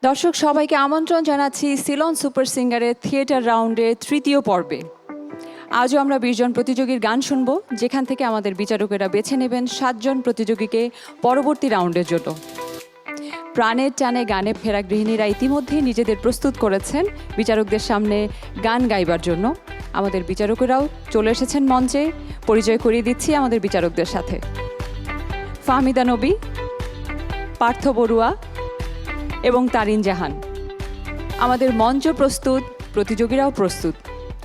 দর্শক সবাইকে আমন্ত্রণ জানাচ্ছি সিলন সুপার সিঙ্গারের থিয়েটার রাউন্ডের তৃতীয় পর্বে। আজও আমরা 20 জন প্রতিযোগীর গান শুনব, যেখান থেকে আমাদের বিচারকেরা বেছে নেবেন 7 জন প্রতিযোগীকে পরবর্তী রাউন্ডের জন্য। প্রাণের টানে গানে ফেরা গৃহিণীরা ইতিমধ্যেই নিজেদের প্রস্তুত করেছেন বিচারকদের সামনে গান গাইবার জন্য। আমাদের বিচারকেরাও চলে এসেছেন মঞ্চে। পরিচয় করিয়ে দিচ্ছি আমাদের বিচারকদের সাথে। ফাহমিদা নবী, পার্থ বড়ুয়া এবং তারিন জাহান। আমাদের মঞ্চ প্রস্তুত, প্রতিযোগীরাও প্রস্তুত।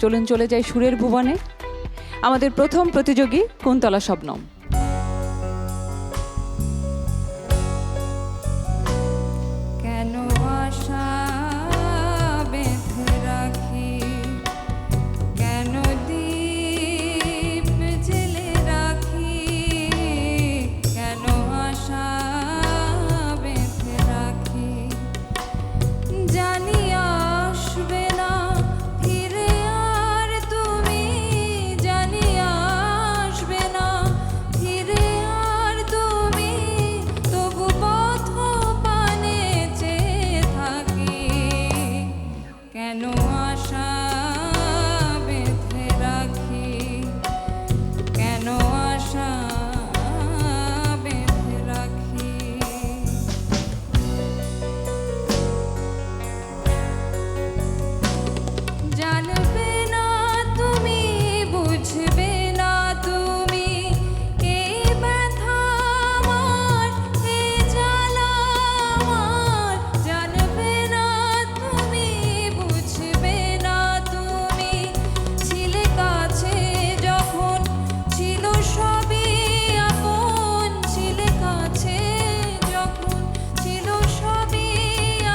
চলুন চলে যাই সুরের ভুবনে। আমাদের প্রথম প্রতিযোগী কুন্তলা শবনম। কেন আশা বেঁধে রাখি, কেন দীপ জেলে রাখি, কেন আশা বেঁধে রাখি, জানি আসবে না ফিরে আর তুমি, জানি আসবে না ফিরে আর তুমি, তবু পথ পানে চেয়ে থাকি, কেন আশা বেঁধে রাখি, কেন আশা বেঁধে রাখি। জানবে না তুমি, বুঝবে না তুমি, এই ব্যথা আমার, এই জ্বালা আমার। জানবে না তুমি, বুঝবে না তুমি, ছিলে কাছে যখন ছিল সবই আপন, ছিলে কাছে যখন ছিল সবই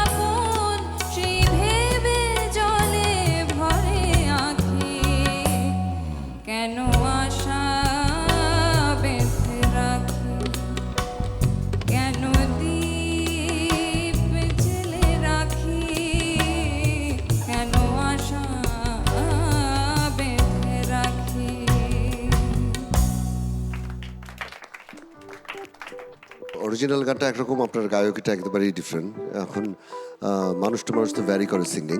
আপন, সেই ভেবে জলে ভরে আঁখি, কেন আশা বেঁধে রাখি, কেন দীপ জেলে রাখি, কেন আশা বেঁধে রাখি। অরিজিনাল গানটা একরকম, আপনার গায়কটা একেবারেই ডিফারেন্ট। এখন মানুষ টু মানুষ তো ভ্যারি করে সিঙ্গিং,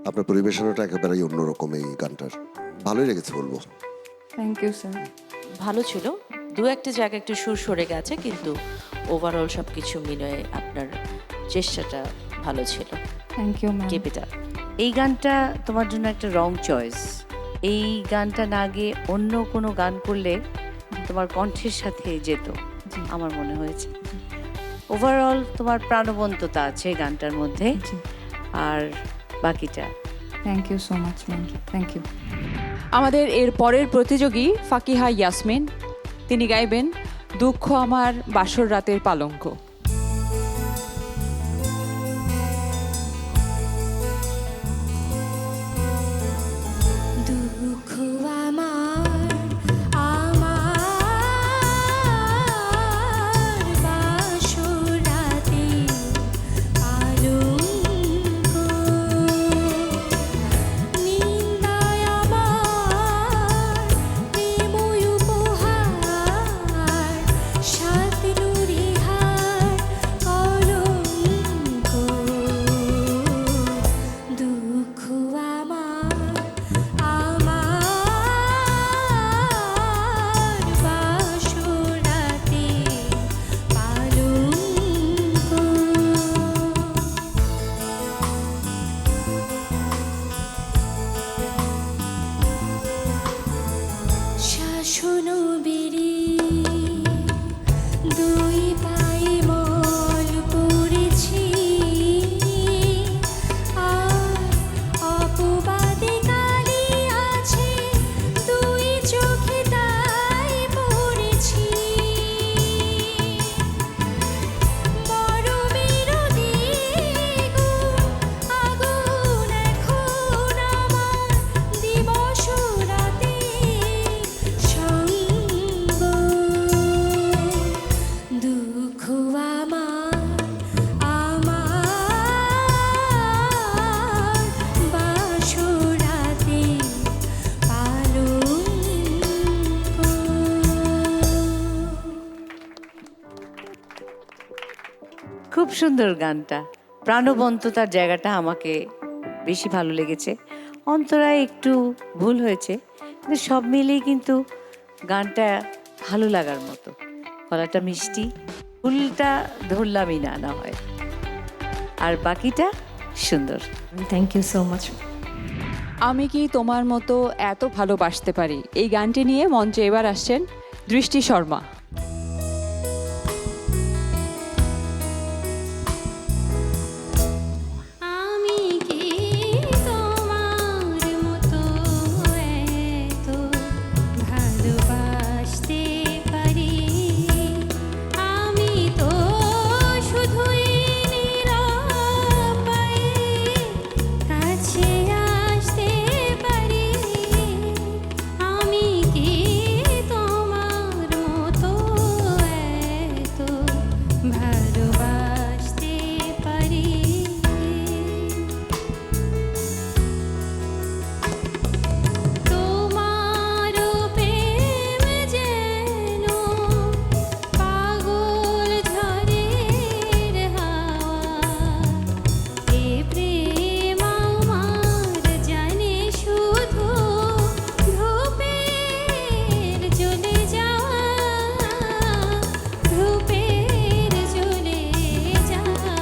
আপনার পরিবেশনাটা একেবারেই অন্যরকম এই গানটার। ভালোই লেগেছে বলবো। Thank you sir. ভালো ছিল, দু একটা জায়গায় একটু সুর সরে গেছে, কিন্তু ওভারঅল সব কিছু মিলিয়ে আপনার চেষ্টাটা ভালো ছিল। Thank you ma'am. Keep it up. এই গানটা তোমার জন্য একটা রং চয়েস। এই গানটা না গিয়ে অন্য কোনো গান করলে তোমার কণ্ঠের সাথে যেত, আমার মনে হয়েছে। ওভারঅল তোমার প্রাণবন্ততা আছে এই গানটার মধ্যে, আর বাকিটা thank you so much ma'am, thank you. আমাদের এর পরের প্রতিযোগী ফাকিহা ইয়াসমিন। তিনি গাইবেন দুঃখ আমার বাসর রাতের পালঙ্ক। দুঃখ আমার, আমার বাসর রাতে পালঙ্ক, নিন্দায় আমার প্রেময় উপহার, সাত নুরিহার কলঙ্ক। দুঃখ আমার, আমার বাসর রাতে পালঙ্ক। শাসন বেরি দুই পায়ে মল পড়েছি, আর অপবাদে কালি আছে দুই চোখে তাই পড়েছি। বড় বিরোধী আগুন এখন আমার দিবস রাতে সঙ্গ। দুঃখ আমার, আমার বাসর রাতে পালঙ্ক। খুব সুন্দর গানটা, প্রাণবন্ততার জায়গাটা আমাকে বেশি ভালো লেগেছে। অন্তরায় একটু ভুল হয়েছে, কিন্তু সব মিলিয়ে কিন্তু গানটা ভালো লাগার মতো। গলাটা মিষ্টি, ভুলটা ধরলামই না, না হয়। আর বাকিটা সুন্দর। Thank you so much. আমি কি তোমার মতো এত ভালোবাসতে পারি, এই গানটি নিয়ে মঞ্চে এবার আসছেন দৃষ্টি শর্মা। আমি কি তোমার মতো এত ভালোবাসতে পারি? আমি তো শুধুই নিরাপায়ে কাছে আসতে পারি। আমি কি তোমার মতো এত ভালোবাসতে পারি? তোমার প্রেম যেন পাগল ঝড়ের হাওয়া, এ প্রেম আমার জানে শুধু ধূপের জ্বলে যাওয়া, ধূপের জ্বলে যাওয়া।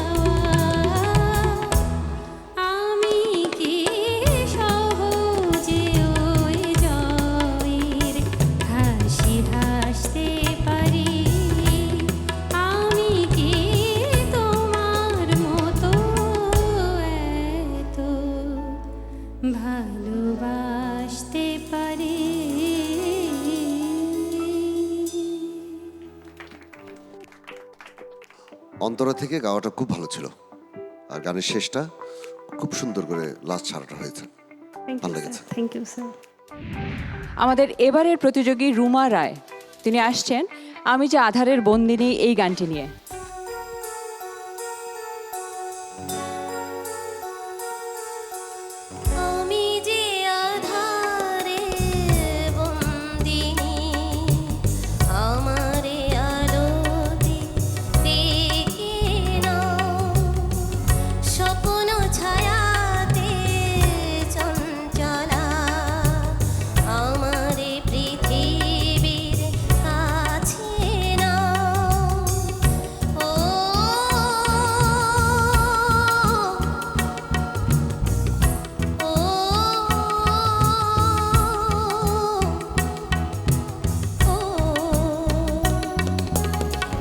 আমি কি সহজে ওই জয়ের হাসি হাসতে পারি? আমি কি তোমার মতো এত ভালোবাসতে পারি? অন্তরা থেকে গাওয়াটা খুব ভালো ছিল, আর গানের শেষটা খুব সুন্দর করে লাস্ট ছাড়াটা হয়েছে, ভালো লেগেছে। Thank you sir. আমাদের এবারের প্রতিযোগী রুমা রায়, তিনি আসছেন আমি যে আধারের বন্দিনী এই গানটি নিয়ে। আমি যে আধারে বন্দিনী, আমারে আলোতে ডেকে নাও, স্বপ্ন ছায়াতে চঞ্চলা, আমারে পৃথিবীর কাছে নাও। ও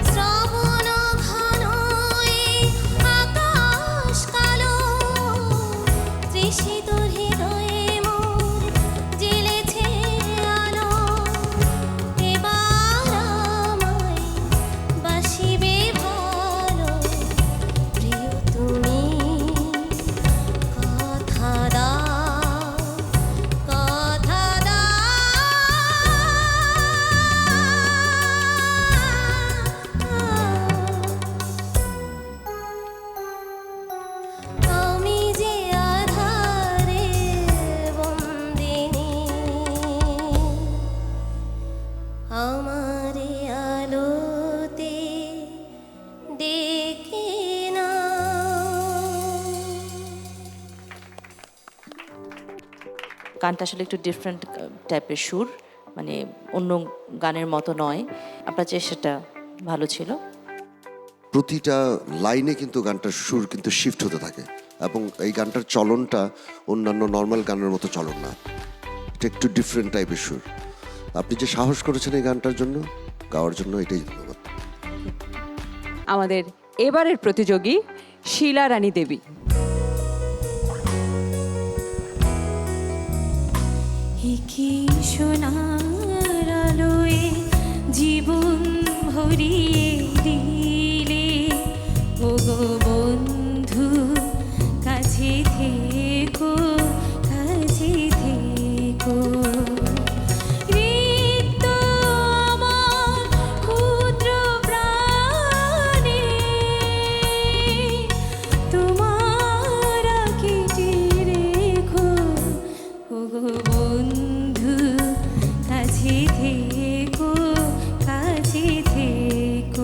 শ্রাবণ ঘন আকাশ কালো, তৃষিত হৃদয়ে মোর জ্বেলেছে আলো। এবার আমায় বাসিবে ভালো, প্রিয় তুমি কথা দাও, কথা দাও। আমি যে আধারে বন্দিনী, আমারে আলোতে ডেকে নাও। গানটা আসলে একটু ডিফারেন্ট টাইপের সুর, মানে অন্য গানের মতো নয়। আপনার চেষ্টাটা ভালো ছিল। প্রতিটা লাইনে কিন্তু গানটার সুর কিন্তু শিফট হতে থাকে, এবং এই গানটার চলনটা অন্যান্য নর্মাল গানের মতো চলন না, এটা একটু ডিফারেন্ট টাইপের সুর। আপনি যে সাহস করেছেন এই গানটার জন্য, গাওয়ার জন্য, এটাই ধন্যবাদ। আমাদের এবারের প্রতিযোগী শিলা রানী দেবী। কি সোনার আলোয় জীবন ভরিয়ে দিলে, ও গো বন্ধু কাছে থেকো, কাছে থেকো। রিক্ত আমার ক্ষুদ্র প্রাণে তোমার কেটে রেখো, ও গো বন্ধু কাছে থেকো, কাছে থেকো।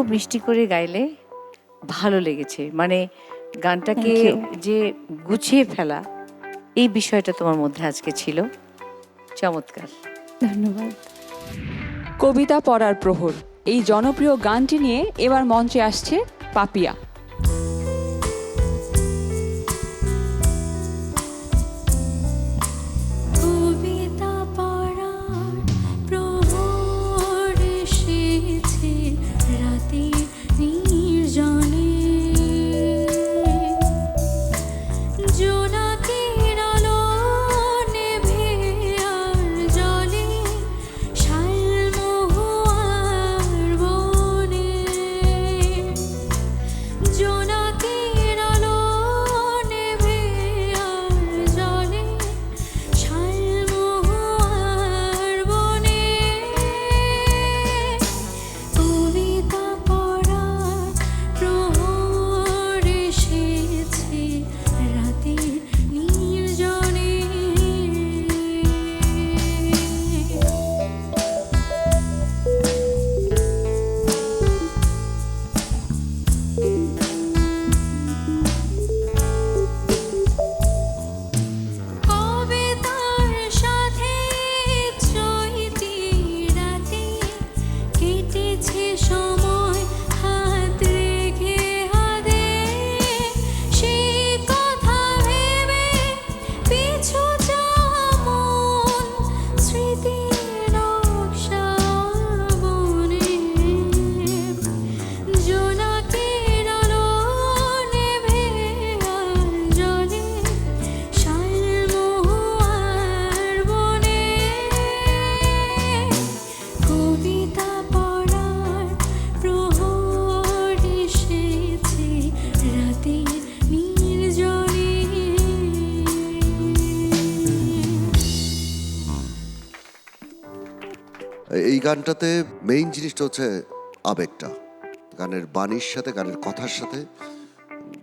খুব মিষ্টি করে গাইলে, ভালো লেগেছে। মানে গানটাকে Thank you. যে গুছিয়ে ফেলা, এই বিষয়টা তোমার মধ্যে আজকে ছিল। চমৎকার। ধন্যবাদ। কবিতা পড়ার প্রহর এই জনপ্রিয় গানটি নিয়ে এবার মঞ্চে আসছে পাপিয়া। কবিতা পড়ার প্রহর এসেছে রাতের নির্জনে, জোনাকির আলো নেভে আর জলে শালমহুয়ার বনে, জোনাকির আলো নেভে আর জলে শালমহুয়ার বনে, কবিতা পড়ার প্রহর এসেছে রাতের নির্জনে। কবিতার সাথে চৈতি রাতে কেটেছে সময় হাত রেখে হাতে, সেই কথা ভেবে পিছু যেমন স্মৃতির নকশা বনে, জোনাকির আলো নেভে আর জলে শালমহুয়ার বনে, কবিতা পড়ার প্রহর এসেছে রাতের নির্জনে। এই গানটাতে মেইন জিনিসটা হচ্ছে আবেগটা, গানের বাণীর সাথে গানের কথার সাথে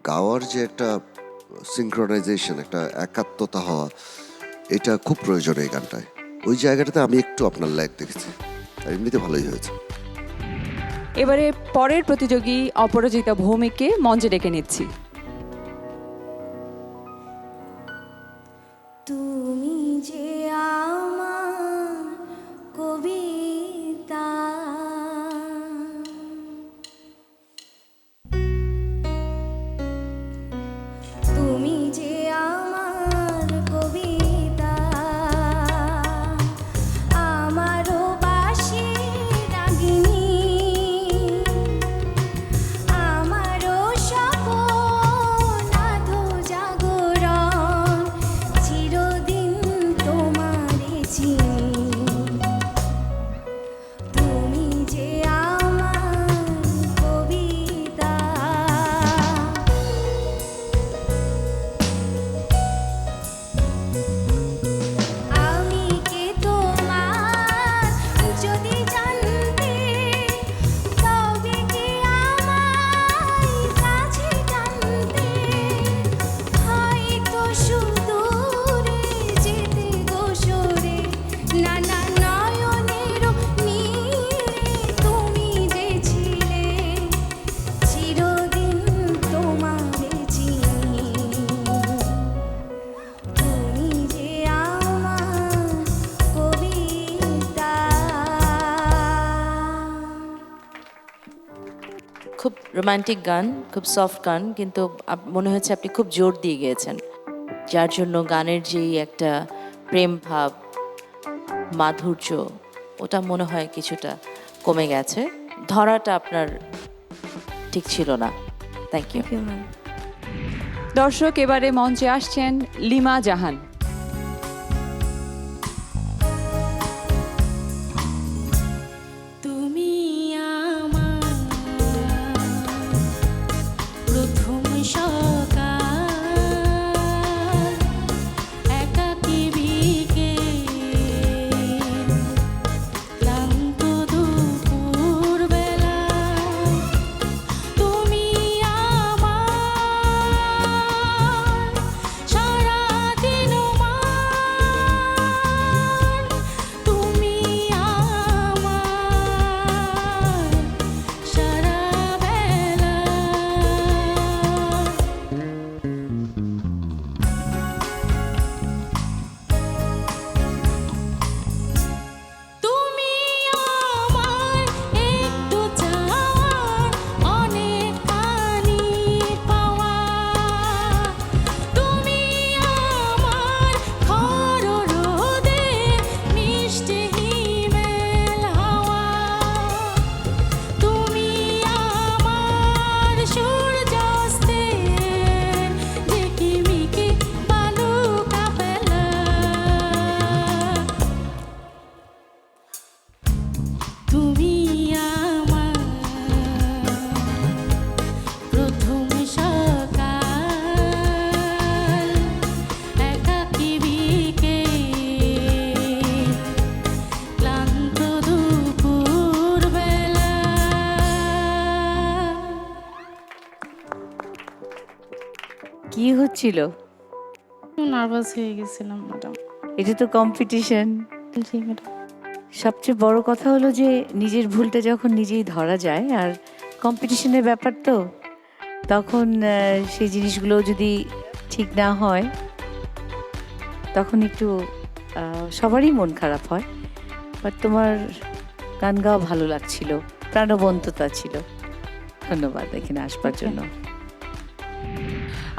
গাওয়ার যে একটা সিঙ্ক্রোনাইজেশন, একটা একাত্মতা হওয়া, এটা খুব প্রয়োজন এই গানটায়। ওই জায়গাটাতে আমি একটু আপনার ল্যাগ দেখেছি, আর এমনিতে ভালোই হয়েছে। এবারে পরের প্রতিযোগী অপরাজিতা ভৌমিককে মঞ্চে ডেকে নিচ্ছি। তুমি যে আমার কবিতা, তুমি যে আমার কবিতা, আমারও বাঁশি রাগিনী, আমারও স্বপন আধো জাগরণ, চিরদিন তোমারে চিনি, তুমি যে আমার কবিতা। আমি কে তোমার যদি জানতে, তবে কি আমায় কাছে টানতে, হয়তো সুদূরে যেতে গোসরে, নানা নয়নের নীড়ে তুমি যে ছিলে, চিরদিন তোমারে চিনি, তুমি যে আমার কবিতা। খুব রোমান্টিক গান, খুব সফট গান, কিন্তু মনে হচ্ছে আপনি খুব জোর দিয়ে গিয়েছেন, যার জন্য গানের যেই একটা প্রেম ভাব, মাধুর্য, ওটা মনে হয় কিছুটা কমে গেছে। ধরাটা আপনার ঠিক ছিল না। Thank you. দর্শক, এবারে মঞ্চে আসছেন লিমা জাহান। তুমি আমার প্রথম সকাল, একাকী বিকেল, ক্লান্ত দুপুর বেলা, তুমি আমার সারাদিন কি হচ্ছিল? নার্ভাস হয়ে গেছিলাম ম্যাডাম। এটা তো কম্পিটিশন। জি ম্যাডাম। সবচেয়ে বড় কথা হলো যে নিজের ভুলটা যখন নিজেই ধরা যায়, আর কম্পিটিশনের ব্যাপার তো, তখন সেই জিনিসগুলো যদি ঠিক না হয় তখন একটু সবারই মন খারাপ হয়। বাট তোমার গান গাওয়া ভালো লাগছিল, প্রাণবন্ততা ছিল। ধন্যবাদ এখানে আসবার জন্য।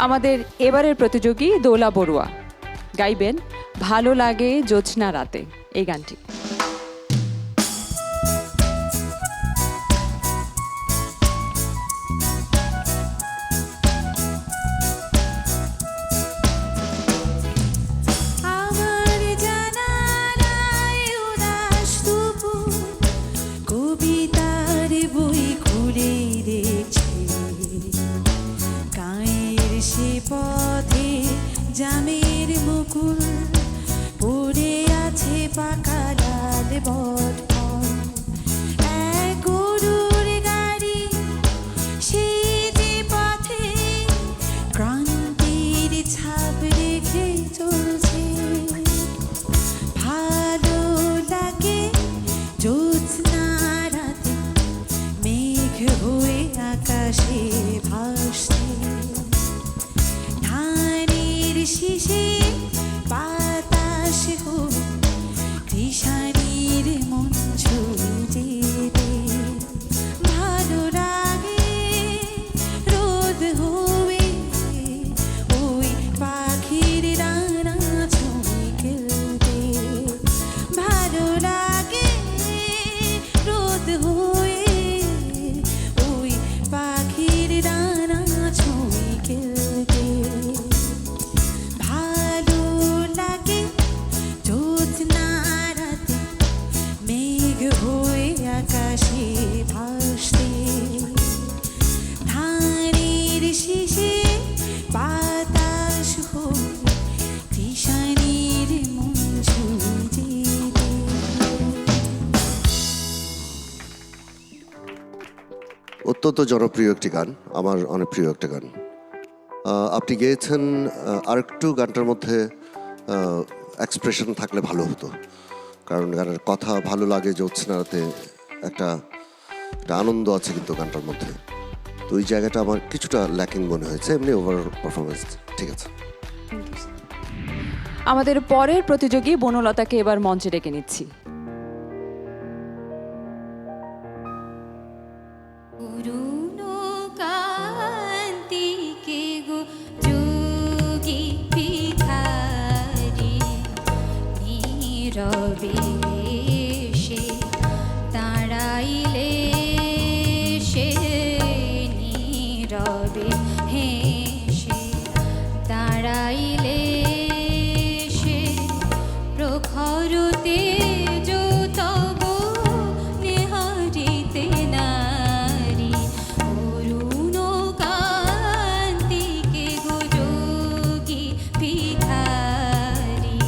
আমাদের এবারের প্রতিযোগী দোলা বড়ুয়া গাইবেন ভালো লাগে জ্যোৎস্না রাতে এই গানটি। আমার জানালায় উদাস দুপুর, কবিতার বই খুলে দেখছে, গায়ের সে পথে জামের মুকুল পড়ে আছে পাকা লাল বটফল। এক গরুর গাড়ি সেই যে পথে ক্রান্তির ছাপ রেখে চলছে। ভালো লাগে জ্যোৎস্না রাতে মেঘ হয়ে আকাশে ভাসছে, ধানের শীষে বাতাস হয়ে কৃষাণীর মন ছুঁয়ে যেতে। ভালো লাগে রোদ হয়ে ওই পাখির ডানা ছুঁয়ে খেলতে। ভালো লাগে রোদ হয়ে ওই পাখির ডানা ছুঁয়ে খেলতে। ভালো লাগে জ্যোৎস্না রাতে মেঘ হয়ে আকাশে ভাসতে, ধানের শীষে বাতাস হয়ে কৃষাণীর মন ছুঁয়ে যেতে। অত্যন্ত জনপ্রিয় একটি গান, আমার অনেক প্রিয় একটা গান। আপনি গেয়েছেন, আরেকটু গানটার মধ্যে এক্সপ্রেশন থাকলে ভালো হতো, কারণ গানের কথা ভালো লাগে জ্যোৎস্নাতে, একটা একটা আনন্দ আছে কিন্তু গানটার মধ্যে। তো ওই জায়গাটা আমার কিছুটা ল্যাকিং মনে হয়েছে। এমনি ওভারঅল পারফরমেন্স ঠিক আছে। আমাদের পরের প্রতিযোগী বনলতাকে এবার মঞ্চে ডেকে নিচ্ছি। পুরনো কান্তিকে গো যোগী ভিখারি, নীরবে সে দাঁড়াইলে সে, নীরবে হেসে দাঁড়াইলে সে, প্রখর তেজ তব নেহারিতে নারী। অরুণ কান্তিকে গো যোগী ভিখারি।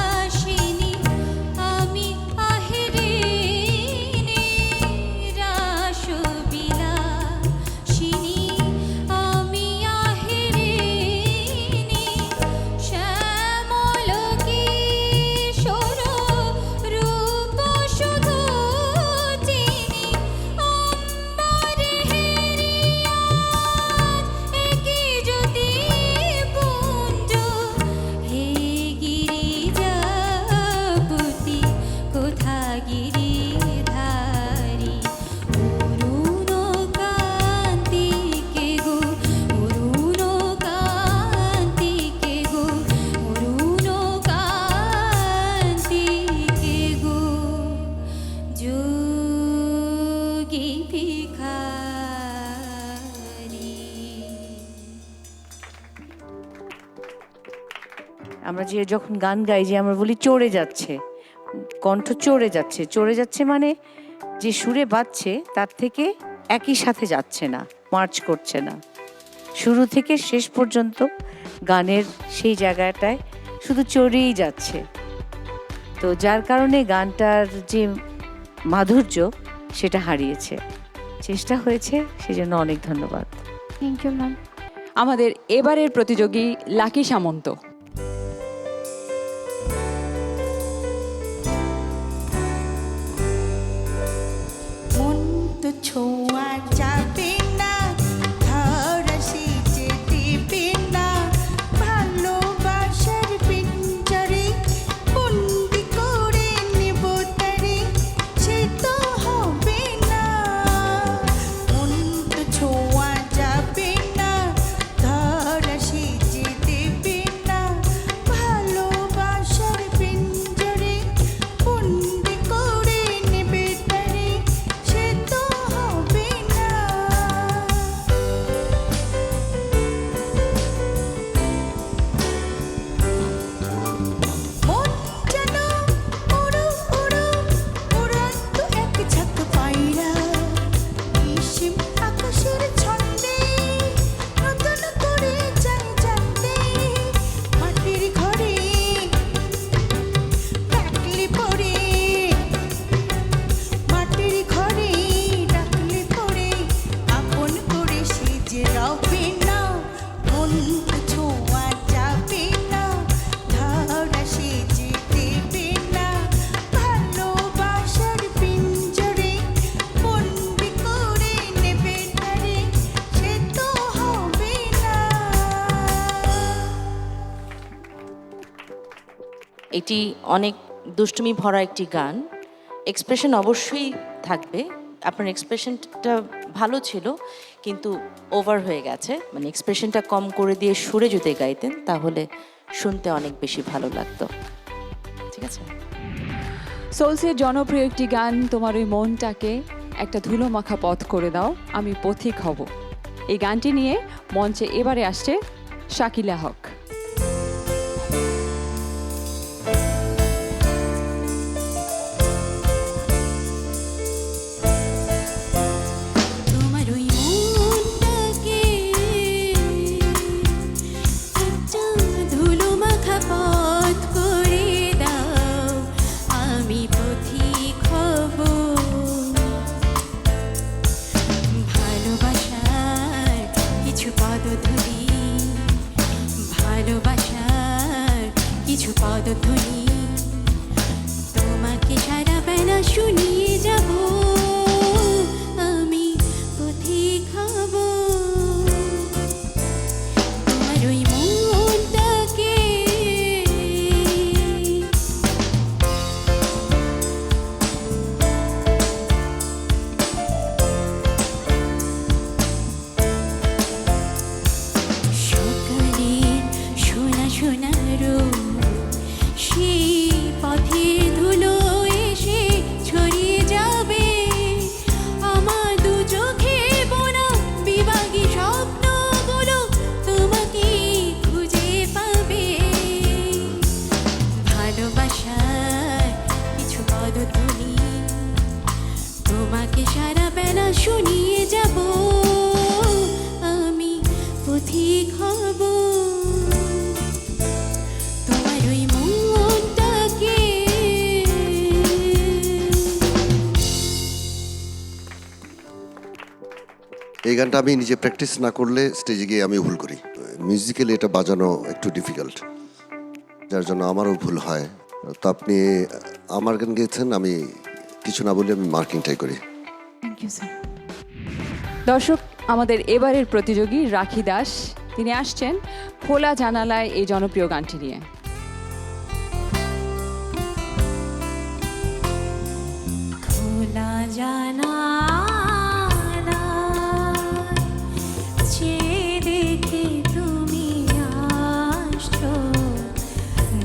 রাসবিলাসিনী আমি আহিরিণী, রাসবিলাসিনী আমি আহিরিণী। শ্যামল কিশোর রূপ শুধু চিনি, অম্বরে হেরিয়া একই জ্যোতি পুঞ্জ। হে গিরিজাপতি কোথা গিরিধারী, অরুণ কান্তিকে গো, অরুণ কান্তিকে গো, অরুণ কান্তিকে গো, যোগী ভিখারি। আমরা যে যখন গান গাই যে আমরা বলি চড়ে যাচ্ছে, কণ্ঠ চড়ে যাচ্ছে। চড়ে যাচ্ছে মানে যে সুরে বাজছে তার থেকে একই সাথে যাচ্ছে না, মার্চ করছে না। শুরু থেকে শেষ পর্যন্ত গানের সেই জায়গাটায় শুধু চড়েই যাচ্ছে। তো যার কারণে গানটার যে মাধুর্য সেটা হারিয়েছে। চেষ্টা হয়েছে, সেজন্য অনেক ধন্যবাদ। Thank you ma'am. আমাদের এবারের প্রতিযোগী লাকি সামন্ত। মন তো ছোঁয়া যাবে না, ধরা সেজে দেবে না, ভালোবাসার পিঞ্জরে বন্দি করে নেব তারে, সে তো হবে না। মন তো ছোঁয়া যাবে না, ধরা সেজে দেবে না, ভালোবাসার পিঞ্জরে বন্দি করে নেবে তারে, সে তো হবে না। মন যেন উড়ো উড়ো উড়ন্ত এক ঝাঁক পায়রা, নিশিম আকাশের ছন্দে নতুন করে যায় জানতে, মাটির ঘরে ডাকলে পড়ে, মাটির ঘরে ডাকলে পড়ে, আপন করে সে যে রবে না। মন তো ছোঁয়া যাবে না, ধরা সে যে দেবে না, ভালোবাসার পিঞ্জরে বন্দি করে নেবে তারে, সে তো হবে না। এটি অনেক দুষ্টুমি ভরা একটি গান। এক্সপ্রেশন অবশ্যই থাকবে, আপনার এক্সপ্রেশনটা ভালো ছিল কিন্তু ওভার হয়ে গেছে, মানে এক্সপ্রেশনটা কম করে দিয়ে সুরে যদি গাইতেন তাহলে শুনতে অনেক বেশি ভালো লাগতো। ঠিক আছে, সোলসের জনপ্রিয় একটি গান তোমার ওই মনটাকে একটা ধুলো মাখা পথ করে দাও, আমি পথিক হব। এই গানটি নিয়ে মঞ্চে এবারে আসছে শাকিলা হক। তোমার ওই মনটাকে একটা ধুলো মাখা পথ করে দাও, আমি পথিক হব। ভালোবাসার কিছু পদধ্বনি, ভালোবাসার কিছু পদধ্বনি, তোমাকে সারা বেলা শুনিয়ে যাব, আমি পথিক হব। তোমার ওই মনটাকে সকালের সোনা সোনা রোদ, সেই পথের ধুলো এসে ছড়িয়ে যাবে, আমার দু চোখে বোনা বিভাগী স্বপ্নগুলো তোমাকে খুঁজে পাবে। ভালোবাসার কিছু পদধ্বনি, তোমাকে সারা বেলা শুনিয়ে যাব, আমি পথিক হব। তোমার ওই মনটাকে এই গানটা আমি নিজে প্র্যাকটিস না করলে স্টেজে গিয়ে আমি ভুল করি। মিউজিক্যালি এটা বাজানো একটু ডিফিকাল্ট, যার জন্য আমারও ভুল হয়। তো আপনি আমার গান গেয়েছেন, আমি কিছু না বলে আমি মার্কিংটাই করি। Thank you sir. দর্শক, আমাদের এবারের প্রতিযোগী রাখি দাস, তিনি আসছেন খোলা জানালায় এই জনপ্রিয় গানটি নিয়ে। খোলা জানালায় চেয়ে দেখি তুমি আসছো,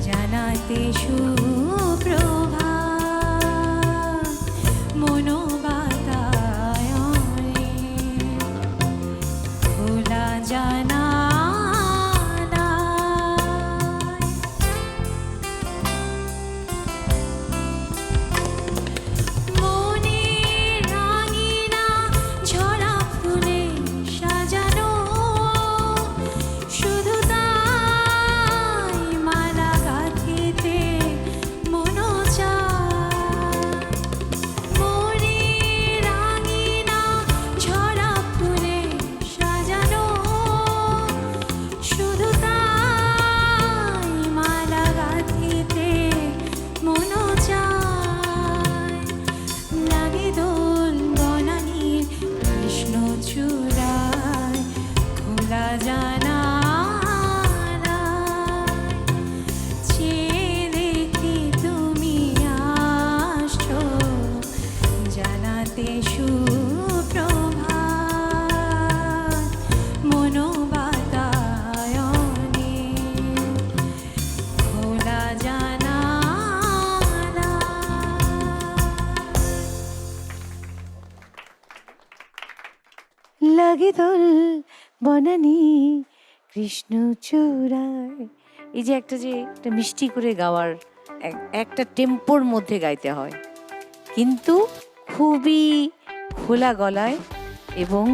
জানাতে সুপ্রভাত মনোবাতায়নে। খোলা জানালায় মনের রাঙিনা ঝরা ফুলে সাজানো, শুধু তাই মালা গাঁথিতে দল বনানি কৃষ্ণচূড়ায়, এই যে একটা মিষ্টি করে গাওয়ার একটা টেম্পোর মধ্যে গাইতে হয়, কিন্তু খুবই খোলা গলায় এবং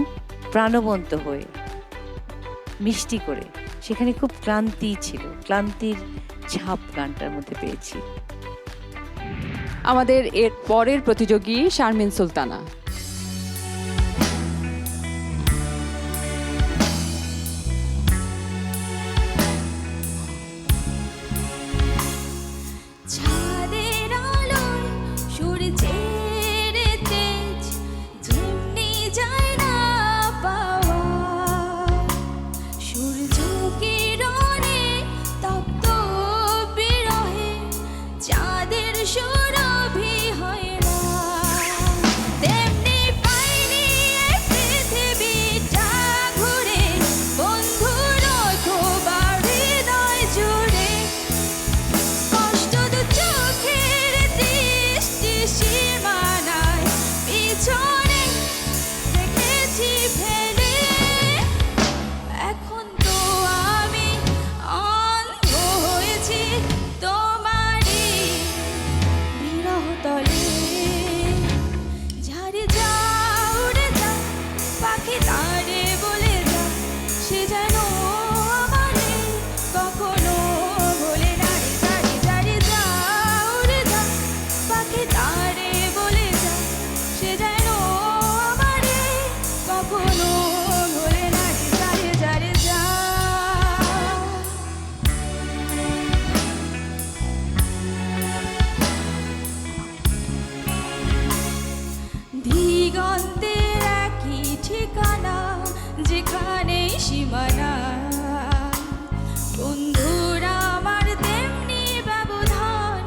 প্রাণবন্ত হয়ে মিষ্টি করে। সেখানে খুব ক্লান্তি ছিল, ক্লান্তির ছাপ গানটার মধ্যে পেয়েছি। আমাদের এর পরের প্রতিযোগী শারমিন সুলতানা। ছাদের আলোয় সূর্যের তেজ যেমনি যায় না পাওয়া, সূর্য কিরণে তপ্ত বিরহে চাঁদের সুরভি হয় না, তেমনি পাইনি এই পৃথিবীটা ঘুরে বন্ধুর খোবার হৃদয় জুড়ে। কষ্ট দু চোখের দৃষ্টি সীমানায় পিছনে রেখেছি ফেলে, এখন তো আমি অন্ধ হয়েছি তোমারই বিরহ তলে। ঝাড়ে যা উড়ে যা পাখি তারে বলে যা, সে যেন আমারে কখনো ভোলে না রে। ঝাড়ে ঝাড়ে যা উড়ে যা পাখি তারে বলে যা, সে যেন আমারে কখনো ভোলে না রে। ঝাড়ে ঝাড়ে যা। দিগন্তের একই ঠিকানা, যেখানেই সীমানা, বন্ধুরা আমার তেমনি ব্যবধান,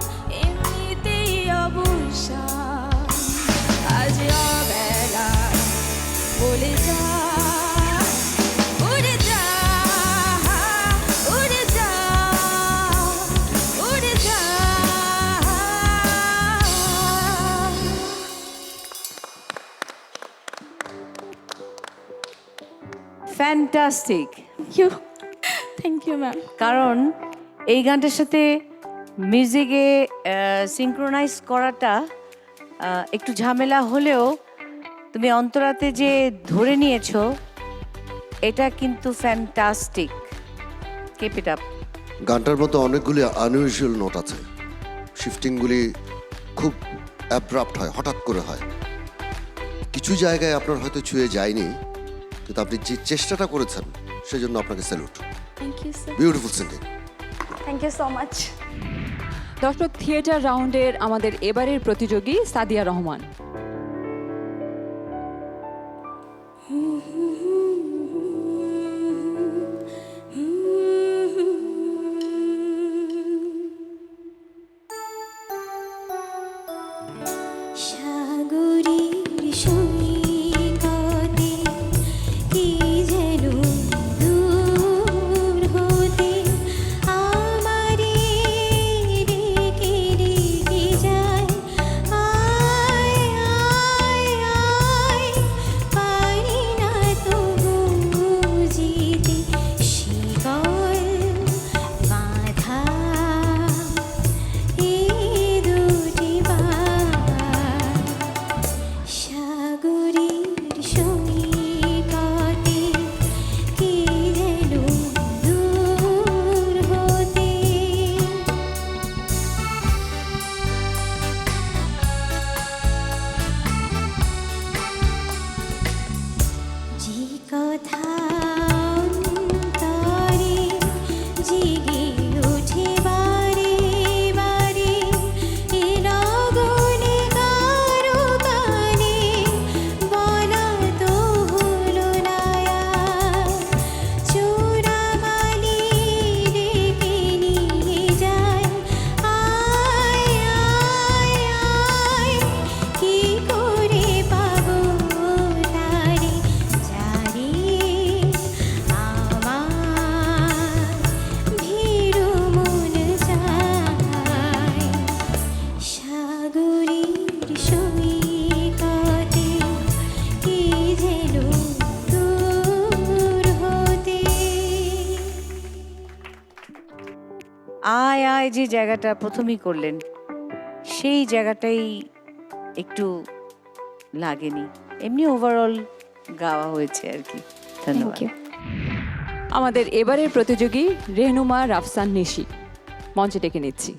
এমনিতেই অবসান। আজ অবেলা বলে যা উড়ে যা, উড়ে যা, উড়ে যা। ফ্যান্টাস্টিক। Thank you ma'am. কারণ এই গানটার সাথে মিউজিকে সিঙ্ক্রোনাইজ করাটা একটু ঝামেলা হলেও তুমি অন্তরাতে যে ধরে নিয়েছো, এটা কিন্তু ফ্যান্টাস্টিক। Keep it up. গানটার মধ্যে অনেকগুলি আনইউজুয়াল নোট আছে, শিফটিংগুলি খুব অ্যাব্রাপ্ট হয়, হঠাৎ করে হয়। কিছু জায়গায় আপনার হয়তো ছুঁয়ে যায়নি, কিন্তু আপনি যে চেষ্টাটা করেছেন সেজন্য আপনাকে salute. Thank you sir. Beautiful singing. Thank you so much. দর্শক, থিয়েটার রাউন্ডের আমাদের এবারের প্রতিযোগী সাদিয়া রহমান। সাগরের সৈকতে কি যেন দূর হতে আমারে ডেকে ডেকে যায়, আয় আয় আয় যে জায়গাটা প্রথমেই করলেন সেই জায়গাটাই একটু লাগেনি, এমনি ওভারঅল গাওয়া হয়েছে আর কি। ধন্যবাদ। আমাদের এবারের প্রতিযোগী রেহনুমা রাফসান নিশি, মঞ্চে ডেকে নিচ্ছি।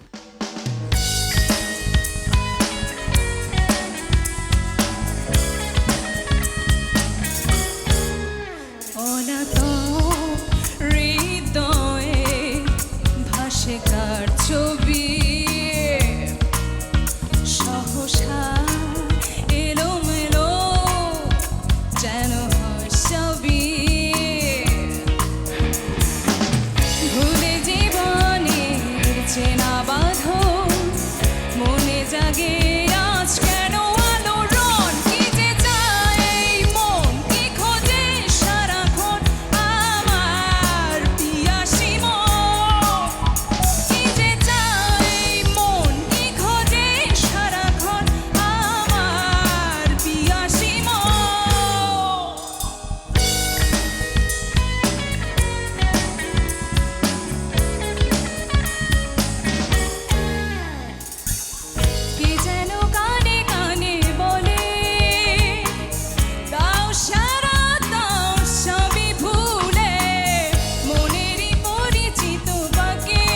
অনাথ হৃদয়ে ভাসে কার ছবি, সহসা এলোমেলো যেন হয় সবই। ভুলে জীবনের চেনা বাঁধন, মনে জাগে আজ কেন আলোড়ন। কি যে চায় এই মন, কি খোঁজে সারাক্ষণ আমার পিয়াসী মন। কি যে চায় এই মন, কি খোঁজে সারাক্ষণ আমার পিয়াসী মন। কে যেন কানে কানে বলে, দাও সারা দাও সবই ভুলে, মনেরই পরিচিত বাকে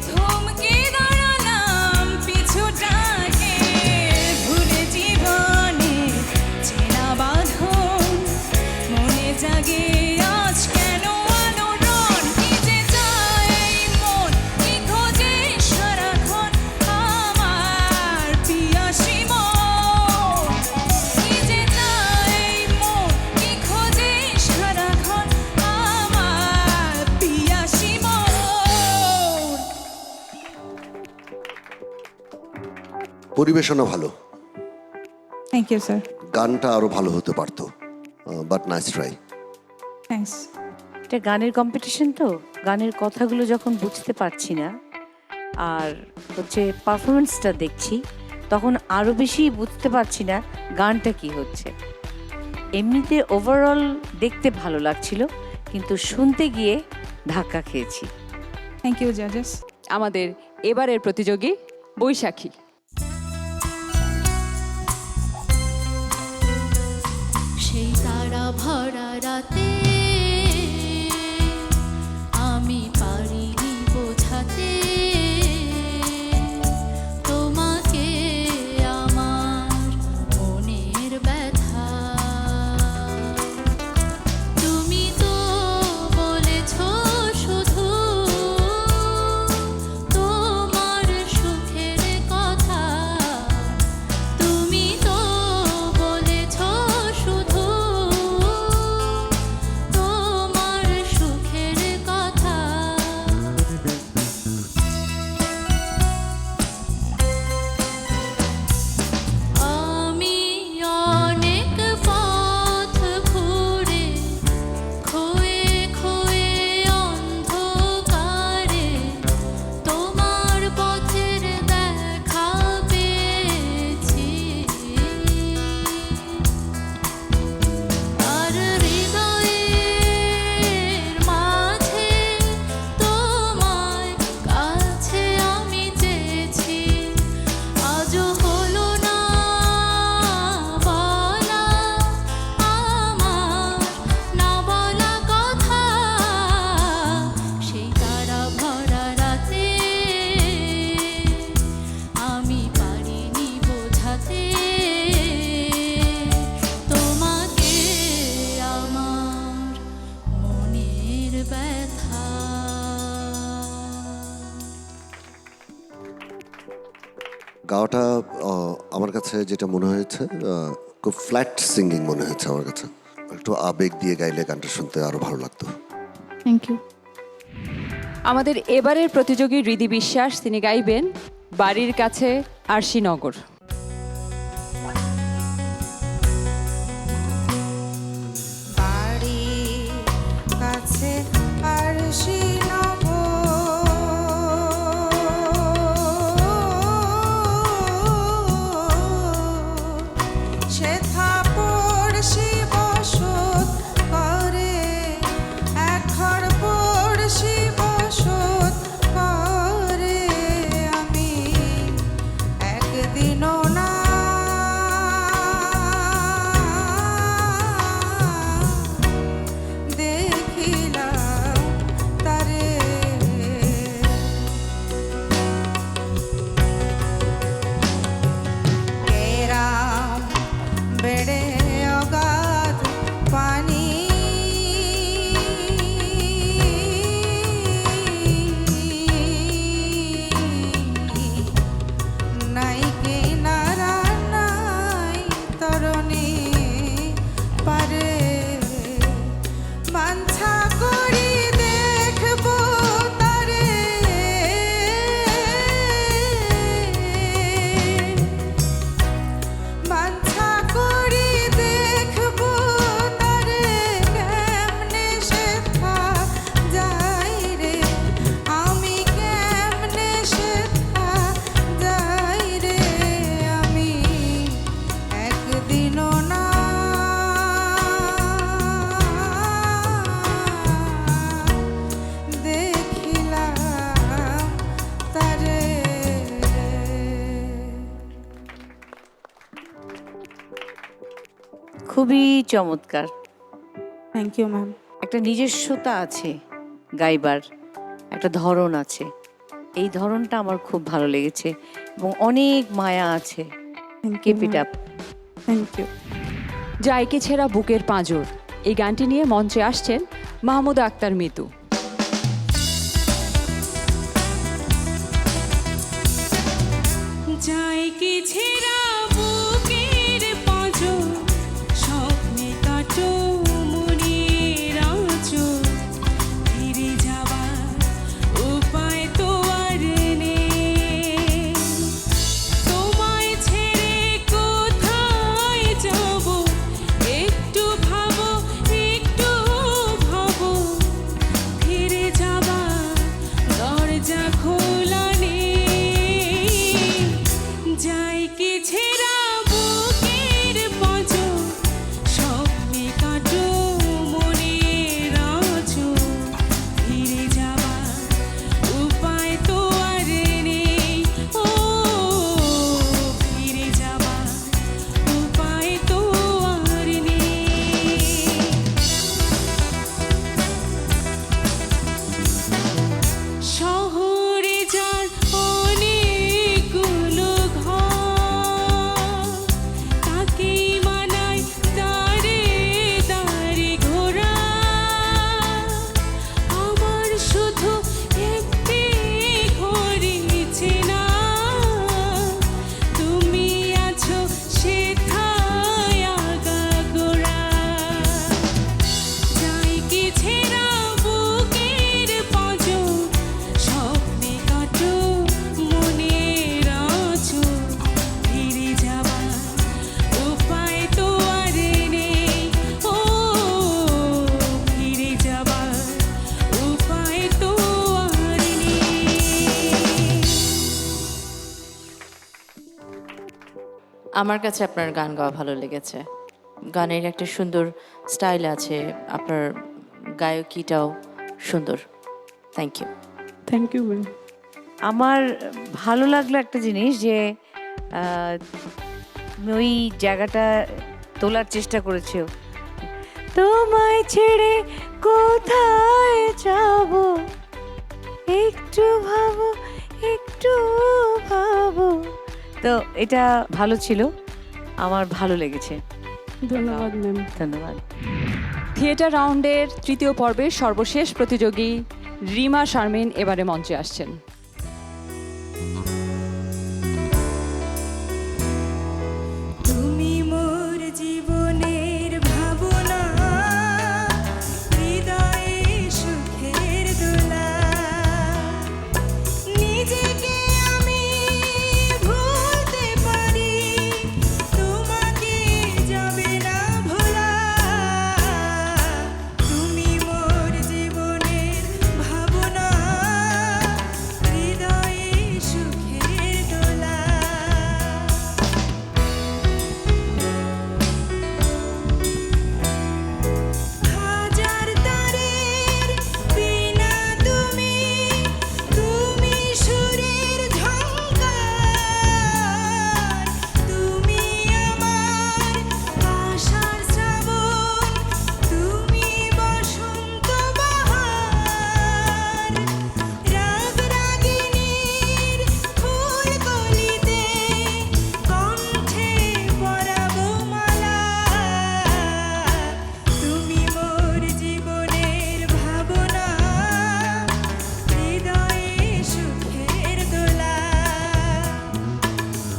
থমকে দাঁড়ালাম পিছুটাকে। ভুলে জীবনে চেনা বাঁধন, মনে জাগে আজ কেন আলোড়ন। কি যে চায় এই মন, কি খোঁজে সারাক্ষণ আমার পিয়াসী মন। কি যে চায় এই মন, কি খোঁজে সারাক্ষণ আমার পিয়াসী মন। পরিবেশনা ভালো, থ্যাংক ইউ স্যার, গানটা আরো ভালো হতে পারতো, বাট নাইস ট্রাই। থ্যাঙ্কস। এটা গানের কম্পিটিশন, তো গানের কথাগুলো যখন বুঝতে পারছি না আর হচ্ছে পারফরমেন্সটা দেখছি, তখন আরও বেশি বুঝতে পারছি না গানটা কি হচ্ছে। এমনিতে ওভারঅল দেখতে ভালো লাগছিল, কিন্তু শুনতে গিয়ে ধাক্কা খেয়েছি। থ্যাংক ইউ জাজেস। আমাদের এবারের প্রতিযোগী বৈশাখী। সেই তারা ভরা রাতে আমি পারিনি বোঝাতে তোমাকে আমার মনের ব্যথা। তুমি তো বলেছ শুধু তোমার সুখের কথা। তুমি তো বলেছ শুধু তোমার সুখের কথা। আমি অনেক পথ ঘুরে খোয়ে খোয়ে অন্ধকারে তোমার পথের দেখা পেয়েছি। আর হৃদয়ের মাঝে তোমায় কাছে আমি চেয়েছি। আজও হলো না বলা আমার না বলা কথা। সেই তারা ভরা রাতে আমি পারিনি বোঝাতে তোমাকে আমার মনের ব্যথা। গাওয়াটা আমার কাছে যেটা মনে হয়েছে, খুব ফ্ল্যাট সিঙ্গিং মনে হয়েছে আমার কাছে। একটু আবেগ দিয়ে গাইলে গানটা শুনতে আরো ভালো লাগতো। Thank you. আমাদের এবারের প্রতিযোগী হৃদি বিশ্বাস, তিনি গাইবেন বাড়ির কাছে আরশিনগর। বাড়ির কাছে সেথা পড়শি বসত করে, এখন পড়শি বসত খুবই চমৎকার। Thank you ma'am. একটা নিজস্বতা আছে গাইবার, একটা ধরন আছে। এই ধরনটা আমার খুব ভালো লেগেছে এবং অনেক মায়া আছে। Keep it up. Thank you. জায়কে ছেঁড়া বুকের পাঁজর এই গানটি নিয়ে মঞ্চে আসছেন মাহমুদা আক্তার মিতু। যায় কি ছেঁড়া বুকের পাঁজর, স্বপ্নে কাটো মনের আঁচল, ফিরে যাবার উপায় তো আর নেই। তোমায় ছেড়ে কোথায় যাব, একটু ভাবো, একটু ভাবো, ফিরে যাবার দরজা খোলা নেই। যায় কি ছেঁড়া বুকের পাঁজর, স্বপ্নে কাটো মনের আঁচল, ফিরে যাবার উপায় তো আর নেই। ও ফিরে যাবার উপায় তো আর নেই। শহরে যার অনেকগুলো ঘর, তাকেই মানায় দাঁড়ে দাঁড়ে ঘোরা। আমার শুধু একটি ঘড়ি চেনা, তুমি আছো সেথায় আগাগোড়া। যায় কি ছেঁড়া বুকের পাঁজর, স্বপ্নে কাটো মনের আঁচল, ফিরে যাবার উপায় তো আর নেই। ও ফিরে যাবার উপায় তো আর নেই। আমার কাছে আপনার গান গাওয়া ভালো লেগেছে। গানের একটা সুন্দর স্টাইল আছে, আপনার গায়কিটাও সুন্দর। Thank you. Thank you ma'am. আমার ভালো লাগলো একটা জিনিস যে তুমি ওই জায়গাটা তোলার চেষ্টা করেছো, তোমায় ছেড়ে কোথায় যাব, একটু ভাবো, একটু ভাবো। তো এটা ভালো ছিল, আমার ভালো লেগেছে। ধন্যবাদ ম্যাম। ধন্যবাদ। থিয়েটার রাউন্ডের তৃতীয় পর্বের সর্বশেষ প্রতিযোগী রিমা শারমিন এবারে মঞ্চে আসছেন। তুমি মোর জীবনের ভাবনা, হৃদয়ে সুখের দোলা। নিজেকে আমি ভুলতে পারি, তোমাকে যাবে না ভোলা। তুমি মোর জীবনের ভাবনা, হৃদয়ে সুখের দোলা। হাজার তারের বিনা তুমি, তুমি সুরের ঝংকার। তুমি আমার আশার শ্রাবণ, তুমি বসন্ত বাহার। রাগ রাগিনীর ফুলকলিতে কণ্ঠে পরাবো মালা। তুমি মোর জীবনের ভাবনা, হৃদয়ে সুখের দোলা।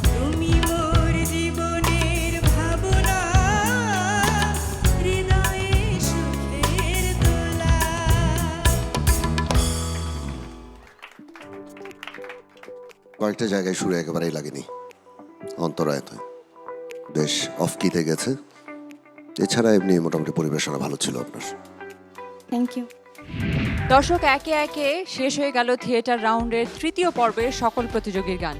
তুমি মোর জীবনের ভাবনা, হৃদয়ে সুখের দোলা। কয়েকটা জায়গায় সুরে একেবারেই লাগেনি, অন্তরায়তে বেশ অফ কিতে গেছে। এছাড়া এমনি মোটামুটি পরিবেশনা ভালো ছিল আপনার। Thank you. দর্শক, একে একে শেষ হয়ে গেল থিয়েটার রাউন্ডের তৃতীয় পর্বের সকল প্রতিযোগীর গান।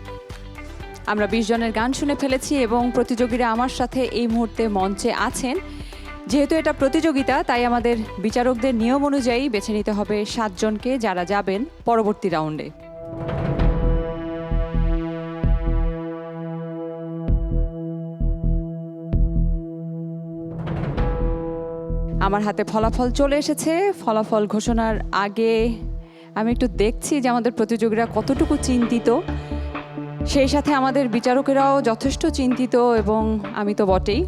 আমরা 20 জনের গান শুনে ফেলেছি এবং প্রতিযোগীরা আমার সাথে এই মুহূর্তে মঞ্চে আছেন। যেহেতু এটা প্রতিযোগিতা, তাই আমাদের বিচারকদের নিয়ম অনুযায়ী বেছে নিতে হবে 7 জনকে, যারা যাবেন পরবর্তী রাউন্ডে। আমার হাতে ফলাফল চলে এসেছে। ফলাফল ঘোষণার আগে আমি একটু দেখছি যে আমাদের প্রতিযোগীরা কতটুকু চিন্তিত, সেই সাথে আমাদের বিচারকেরাও যথেষ্ট চিন্তিত, এবং আমি তো বটেই।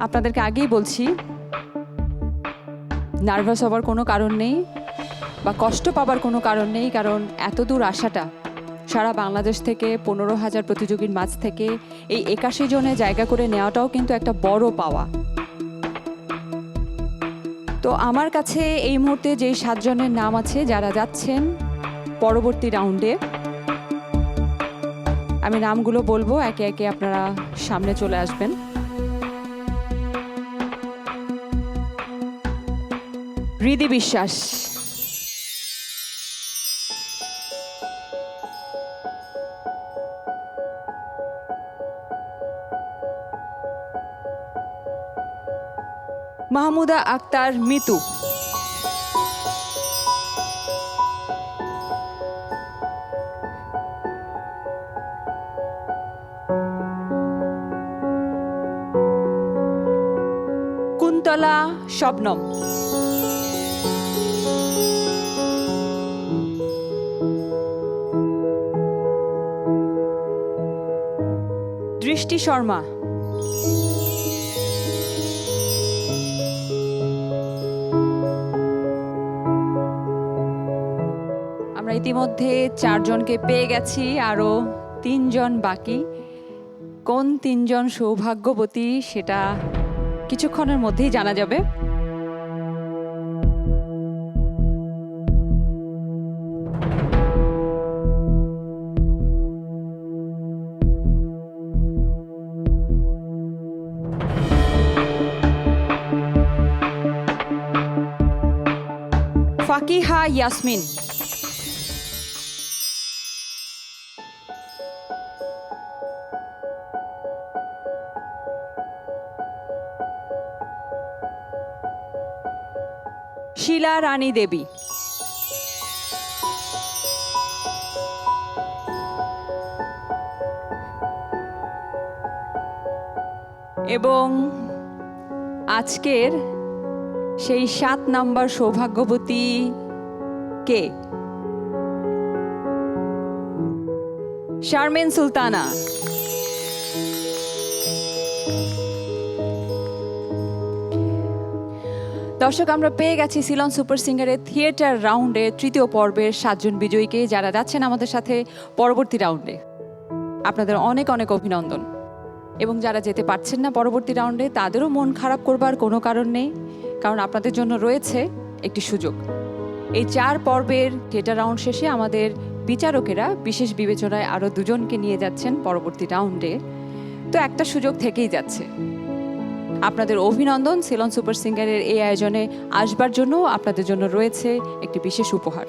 আপনাদেরকে আগেই বলছি, নার্ভাস হবার কোনো কারণ নেই বা কষ্ট পাবার কোনো কারণ নেই, কারণ এত দূর আসাটা, সারা বাংলাদেশ থেকে 15,000 প্রতিযোগীর মাঝ থেকে এই 81 জনে জায়গা করে নেওয়াটাও কিন্তু একটা বড় পাওয়া। তো আমার কাছে এই মুহূর্তে যেই 7 জনের নাম আছে যারা যাচ্ছেন পরবর্তী রাউন্ডে, আমি নামগুলো বলবো, একে একে আপনারা সামনে চলে আসবেন। হৃদি বিশ্বাস, মাহমুদা আক্তার মিতু, কুন্তলা শবনম, দৃষ্টি শর্মা, আমরা ইতিমধ্যে 4 জনকে পেয়ে গেছি, আরো 3 জন বাকি। কোন 3 জন সৌভাগ্যবতী সেটা কিছুক্ষণের মধ্যেই জানা যাবে। ফাকিহা ইয়াসমিন, শিলা রানী দেবী, এবং আজকের সেই 7 নাম্বার সৌভাগ্যবতী কে? শারমিন সুলতানা। দর্শক, আমরা পেয়ে গেছি সিলন সুপার সিঙ্গারের থিয়েটার রাউন্ডে 3য় পর্বের 7 জন বিজয়ীকে, যারা যাচ্ছেন আমাদের সাথে পরবর্তী রাউন্ডে। আপনাদের অনেক অনেক অভিনন্দন। এবং যারা যেতে পারছেন না পরবর্তী রাউন্ডে, তাদেরও মন খারাপ করবার কোনো কারণ নেই, কারণ আপনাদের জন্য রয়েছে একটি সুযোগ। এই 4 পর্বের থিয়েটার রাউন্ড শেষে আমাদের বিচারকেরা বিশেষ বিবেচনায় আরও 2 জনকে নিয়ে যাচ্ছেন পরবর্তী রাউন্ডে। তো একটা সুযোগ থেকেই যাচ্ছে। আপনাদের অভিনন্দন। সিলন সুপার সিঙ্গারের এই আয়োজনে আসবার জন্য আপনাদের জন্য রয়েছে একটি বিশেষ উপহার।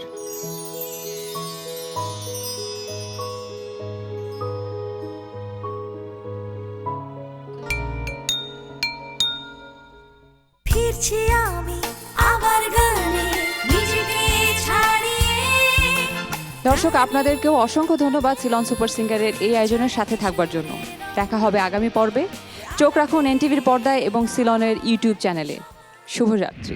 ফিরছি আমি আবার গানে নিজেকে ছাড়িয়ে। দর্শক, আপনাদেরকেও অসংখ্য ধন্যবাদ সিলন সুপার সিঙ্গারের এই আয়োজনের সাথে থাকবার জন্য। দেখা হবে আগামী পর্বে। চোখ রাখুন এনটিভির পর্দায় এবং সিলনের ইউটিউব চ্যানেলে। শুভরাত্রি।